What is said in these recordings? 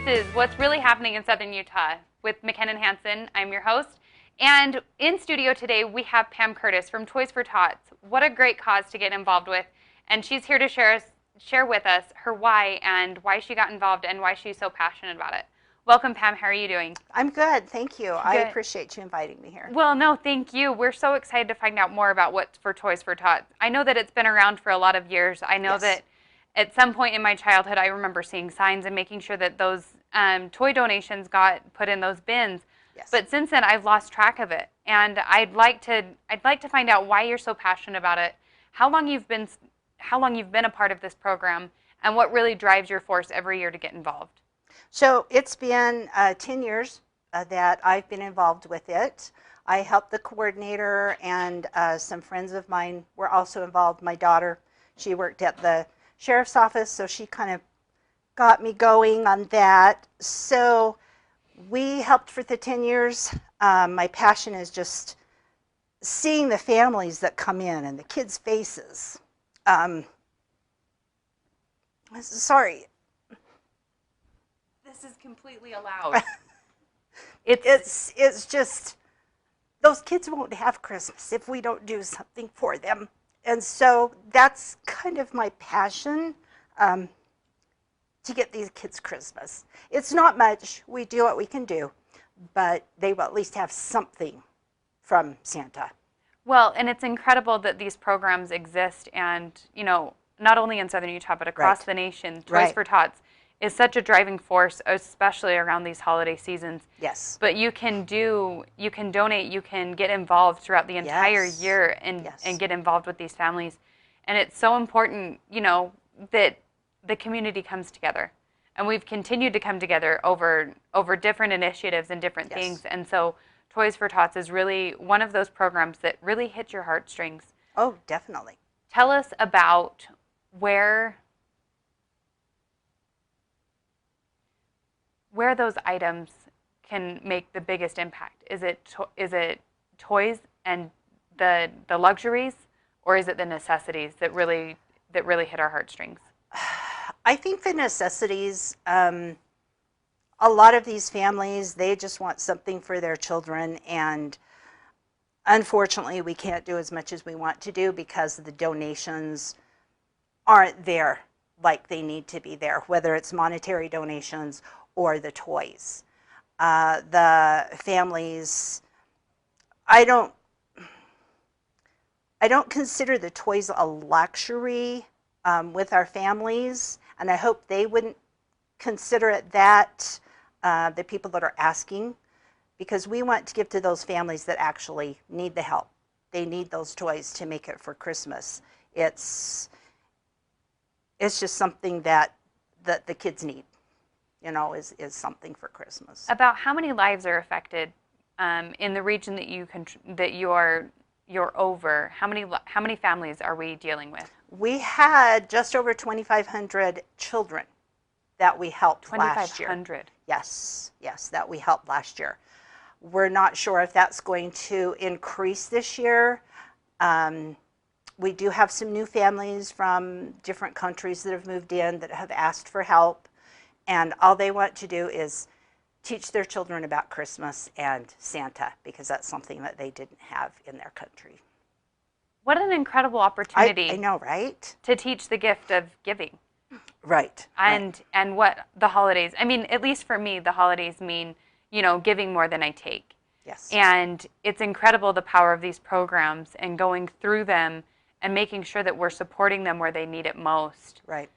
This is What's Really Happening in Southern Utah with McKennan. I'm your host. And in studio today, we have Pam Curtis from Toys for Tots. What a great cause to get involved with. And she's here to share with us her why and why she got involved and why she's so passionate about it. Welcome, Pam. How are you doing? I'm good. Thank you. Good. I appreciate you inviting me here. Well, no, thank you. We're so excited to find out more about what's for Toys for Tots. I know that it's been around for a lot of years. I know that at some point in my childhood, I remember seeing signs and making sure that those toy donations got put in those bins. Yes. But since then, I've lost track of it, and I'd like to find out why you're so passionate about it, how long you've been a part of this program, and what really drives your force every year to get involved. So it's been 10 years that I've been involved with it. I helped the coordinator, and some friends of mine were also involved. My daughter, she worked at the sheriff's office, so she kind of got me going on that. So we helped for the 10 years. My passion is just seeing the families that come in and the kids' faces. Sorry. This is completely allowed. It's just, those kids won't have Christmas if we don't do something for them. And so that's kind of my passion, to get these kids Christmas. It's not much. We do what we can do, but they will at least have something from Santa. Well, and it's incredible that these programs exist, and, you know, not only in Southern Utah, but across the nation. Toys for Tots is such a driving force, especially around these holiday seasons. Yes. But you can donate, you can get involved throughout the entire year and get involved with these families. And it's so important, you know, that the community comes together. And we've continued to come together over different initiatives and different things. And so Toys for Tots is really one of those programs that really hit your heartstrings. Oh, definitely. Tell us about where those items can make the biggest impact. Is it toys and the luxuries, or is it the necessities that really hit our heartstrings? I think the necessities, a lot of these families, they just want something for their children, and unfortunately we can't do as much as we want to do because the donations aren't there like they need to be there, whether it's monetary donations or the toys. The families, I don't consider the toys a luxury with our families, and I hope they wouldn't consider it that, the people that are asking, because we want to give to those families that actually need the help. They need those toys to make it for Christmas. It's just something that the kids need, you know, is something for Christmas. About how many lives are affected in the region that you're over? How many families are we dealing with? We had just over 2,500 children that we helped last year. 2,500. Yes, that we helped last year. We're not sure if that's going to increase this year. We do have some new families from different countries that have moved in that have asked for help, and all they want to do is teach their children about Christmas and Santa, because that's something that they didn't have in their country. What an incredible opportunity. I know, right? To teach the gift of giving. Right. And what the holidays, I mean, at least for me, the holidays mean, you know, giving more than I take. Yes. And it's incredible the power of these programs and going through them and making sure that we're supporting them where they need it most. Right.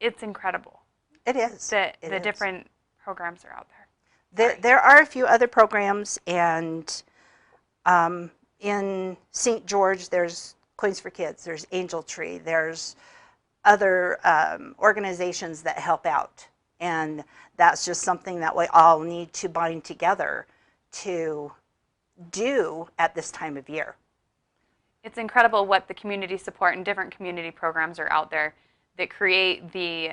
It's incredible. It is. The different programs are out there. There are a few other programs, and in St. George, there's Coins for Kids, there's Angel Tree, there's other organizations that help out. And that's just something that we all need to bind together to do at this time of year. It's incredible what the community support and different community programs are out there that create the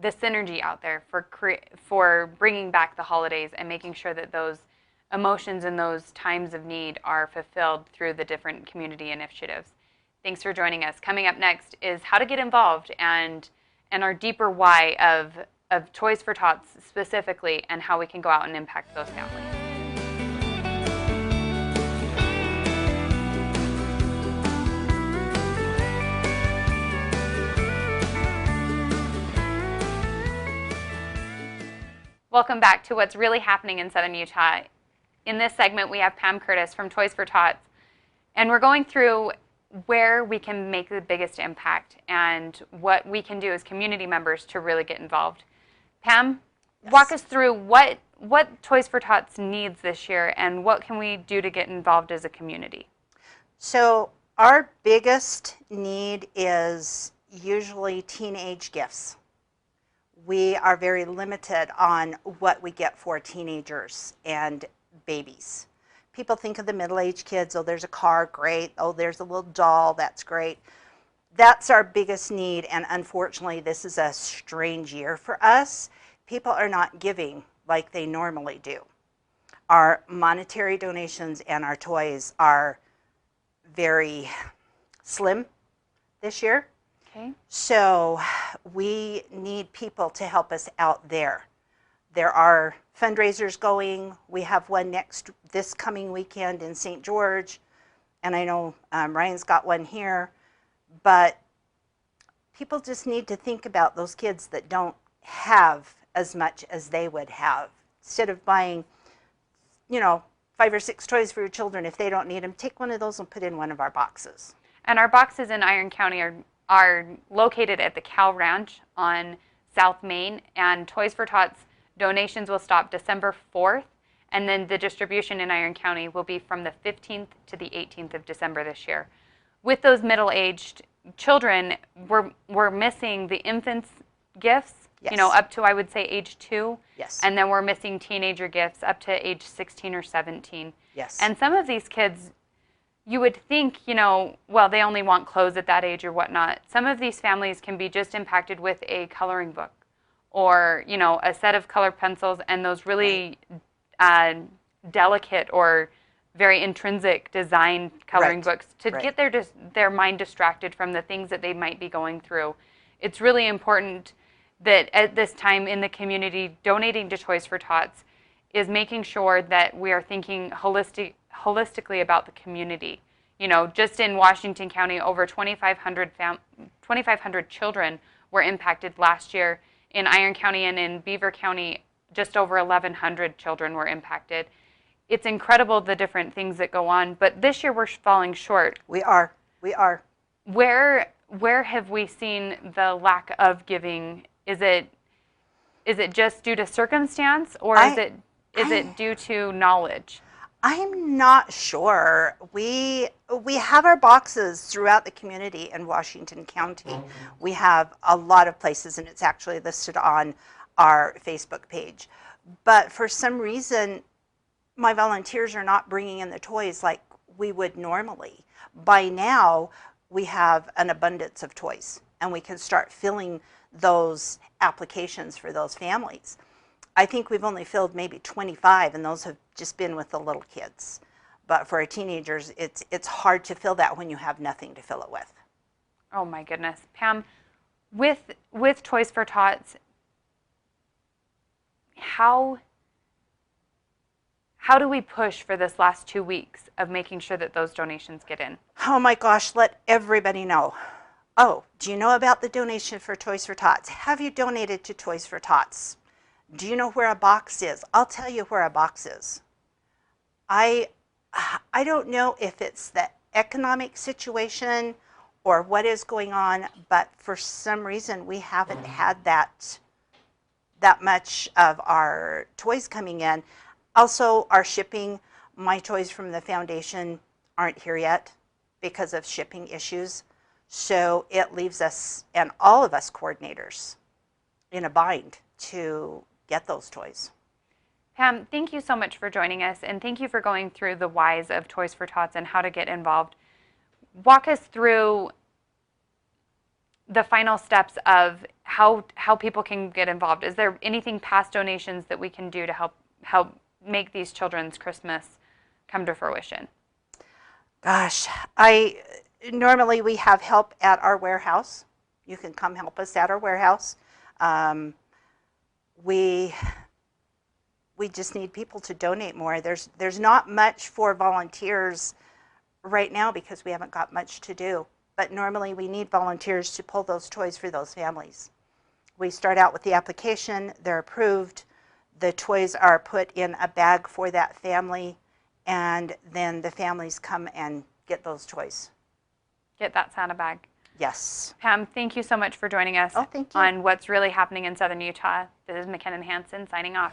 synergy out there for bringing back the holidays and making sure that those emotions in those times of need are fulfilled through the different community initiatives. Thanks for joining us. Coming up next is how to get involved and our deeper why of Toys for Tots specifically, and how we can go out and impact those families. Welcome back to What's Really Happening in Southern Utah. In this segment, we have Pam Curtis from Toys for Tots, and we're going through where we can make the biggest impact and what we can do as community members to really get involved. Pam, yes. Walk us through what Toys for Tots needs this year, and what can we do to get involved as a community? So our biggest need is usually teenage gifts. We are very limited on what we get for teenagers and babies. People think of the middle-aged kids, oh, there's a car, great. Oh, there's a little doll, that's great. That's our biggest need, and unfortunately, this is a strange year for us. People are not giving like they normally do. Our monetary donations and our toys are very slim this year. Okay. So we need people to help us out there. There are fundraisers going. We have one this coming weekend in St. George, and I know Ryan's got one here. But people just need to think about those kids that don't have as much as they would have. Instead of buying, 5 or 6 toys for your children, if they don't need them, take one of those and put in one of our boxes. And our boxes in Iron County are located at the Cow Ranch on South Main, and Toys for Tots donations will stop December 4th, and then the distribution in Iron County will be from the 15th to the 18th of December this year. With those middle-aged children, we're missing the infants' gifts, yes. Up to, I would say, age 2. Yes. And then we're missing teenager gifts up to age 16 or 17. Yes. And some of these kids, you would think, they only want clothes at that age or whatnot. Some of these families can be just impacted with a coloring book or, a set of colored pencils and those really delicate or very intrinsic design coloring books to get their mind distracted from the things that they might be going through. It's really important that at this time in the community, donating to Toys for Tots is making sure that we are thinking holistically about the community. Just in Washington County, over 2,500 children were impacted last year. In Iron County and in Beaver County, just over 1,100 children were impacted. It's incredible the different things that go on, but this year we're falling short. We are. Where have we seen the lack of giving? Is it just due to circumstance, or is it due to knowledge? I'm not sure. We have our boxes throughout the community in Washington County. We have a lot of places, and it's actually listed on our Facebook page. But for some reason, my volunteers are not bringing in the toys like we would normally. By now, we have an abundance of toys, and we can start filling those applications for those families. I think we've only filled maybe 25, and those have just been with the little kids. But for our teenagers, it's hard to fill that when you have nothing to fill it with. Oh my goodness. Pam, with Toys for Tots, how do we push for this last 2 weeks of making sure that those donations get in? Oh my gosh, let everybody know. Oh, do you know about the donation for Toys for Tots? Have you donated to Toys for Tots? Do you know where a box is? I'll tell you where a box is. I don't know if it's the economic situation or what is going on, but for some reason we haven't had that much of our toys coming in. Also, our shipping, my toys from the foundation aren't here yet because of shipping issues. So it leaves us and all of us coordinators in a bind to get those toys. Pam, thank you so much for joining us, and thank you for going through the whys of Toys for Tots and how to get involved. Walk us through the final steps of how people can get involved. Is there anything past donations that we can do to help make these children's Christmas come to fruition? Gosh, normally we have help at our warehouse. You can come help us at our warehouse. We just need people to donate more. There's not much for volunteers right now because we haven't got much to do. But normally we need volunteers to pull those toys for those families. We start out with the application, they're approved, the toys are put in a bag for that family, and then the families come and get those toys. Get that Santa bag. Yes. Pam, thank you so much for joining us thank you. on What's Really Happening in Southern Utah. This is McKennan Hansen signing off.